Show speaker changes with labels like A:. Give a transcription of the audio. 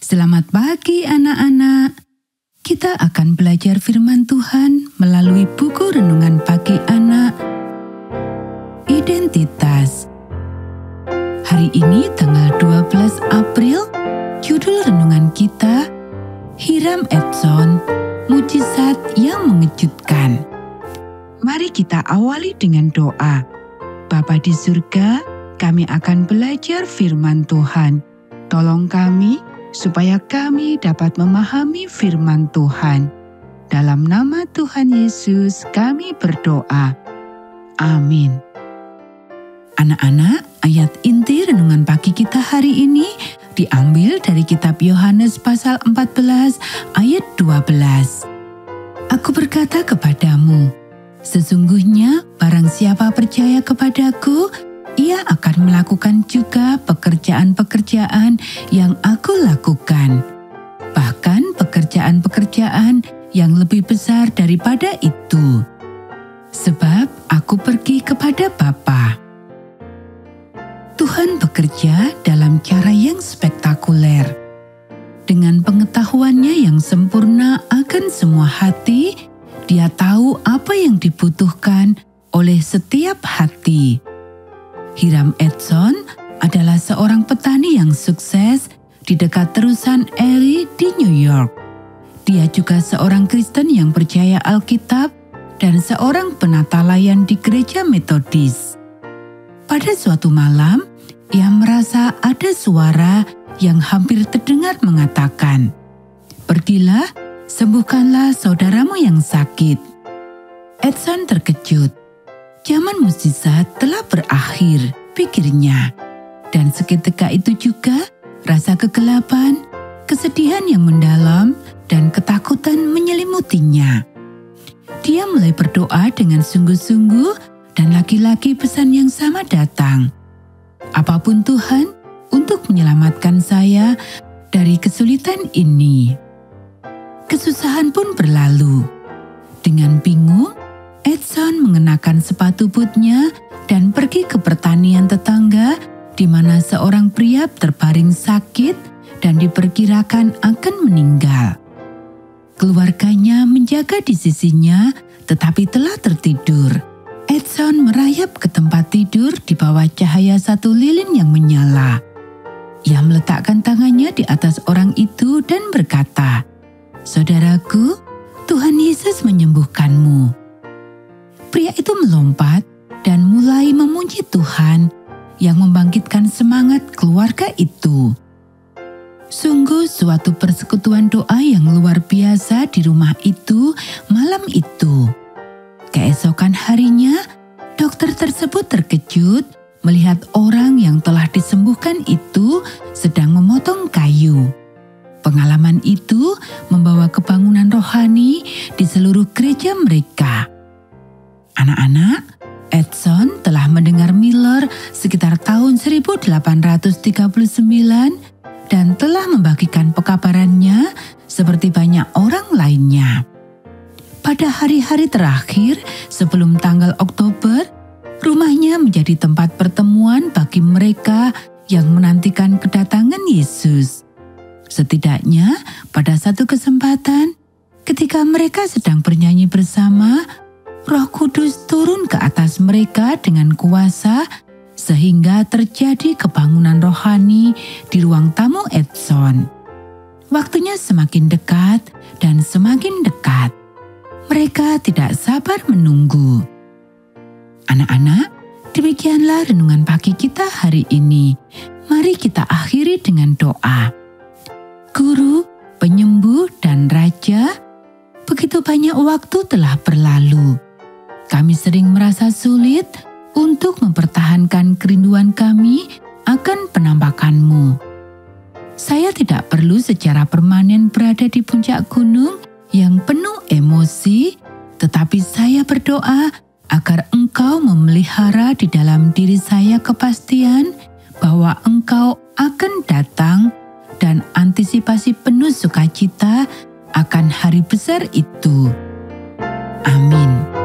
A: Selamat pagi anak-anak. Kita akan belajar firman Tuhan melalui buku renungan pagi anak, Identitas. Hari ini tanggal 12 April, judul renungan kita, Hiram Edson, Mujizat yang Mengejutkan. Mari kita awali dengan doa. Bapa di surga, kami akan belajar firman Tuhan. Tolong kami supaya kami dapat memahami firman Tuhan. Dalam nama Tuhan Yesus kami berdoa. Amin. Anak-anak, ayat inti renungan pagi kita hari ini diambil dari kitab Yohanes pasal 14 ayat 12. Aku berkata kepadamu, sesungguhnya barang siapa percaya kepadaku, ia akan melakukan juga pekerjaan-pekerjaan yang aku lakukan. Bahkan pekerjaan-pekerjaan yang lebih besar daripada itu. Sebab aku pergi kepada Bapa. Tuhan bekerja dalam cara yang spektakuler. Dengan pengetahuannya yang sempurna akan semua hati, Dia tahu apa yang dibutuhkan oleh setiap hati. Hiram Edson adalah seorang petani yang sukses di dekat terusan Erie di New York. Dia juga seorang Kristen yang percaya Alkitab dan seorang penata layan di gereja Metodis. Pada suatu malam, ia merasa ada suara yang hampir terdengar mengatakan, "Pergilah, sembuhkanlah saudaramu yang sakit." Edson terkejut. Zaman mukjizat telah berakhir, pikirnya. Dan seketika itu juga, rasa kegelapan, kesedihan yang mendalam, dan ketakutan menyelimutinya. Dia mulai berdoa dengan sungguh-sungguh, dan lagi-lagi pesan yang sama datang. Apapun Tuhan, untuk menyelamatkan saya dari kesulitan ini. Kesusahan pun berlalu. Dengan bingung, Edson mengenakan sepatu bootnya dan pergi ke pertanian tetangga di mana seorang pria terbaring sakit dan diperkirakan akan meninggal. Keluarganya menjaga di sisinya tetapi telah tertidur. Edson merayap ke tempat tidur di bawah cahaya satu lilin yang menyala. Ia meletakkan tangannya di atas orang itu dan berkata, "Saudaraku, Tuhan Yesus menyembuhkanmu." Pria itu melompat dan mulai memuji Tuhan yang membangkitkan semangat keluarga itu. Sungguh suatu persekutuan doa yang luar biasa di rumah itu malam itu. Keesokan harinya, dokter tersebut terkejut melihat orang yang telah disembuhkan itu sedang memotong kayu. Pengalaman itu membawa kebangunan rohani di seluruh gereja mereka. Anak-anak, Edson telah mendengar Miller sekitar tahun 1839 dan telah membagikan pekabarannya seperti banyak orang lainnya. Pada hari-hari terakhir sebelum tanggal Oktober, rumahnya menjadi tempat pertemuan bagi mereka yang menantikan kedatangan Yesus. Setidaknya pada satu kesempatan, ketika mereka sedang bernyanyi bersama, Roh Kudus turun ke atas mereka dengan kuasa sehingga terjadi kebangunan rohani di ruang tamu Edson. Waktunya semakin dekat dan semakin dekat. Mereka tidak sabar menunggu. Anak-anak, demikianlah renungan pagi kita hari ini. Mari kita akhiri dengan doa. Guru, penyembuh, dan Raja, begitu banyak waktu telah berlalu. Kami sering merasa sulit untuk mempertahankan kerinduan kami akan penampakan-Mu. Saya tidak perlu secara permanen berada di puncak gunung yang penuh emosi, tetapi saya berdoa agar Engkau memelihara di dalam diri saya kepastian bahwa Engkau akan datang dan antisipasi penuh sukacita akan hari besar itu. Amin.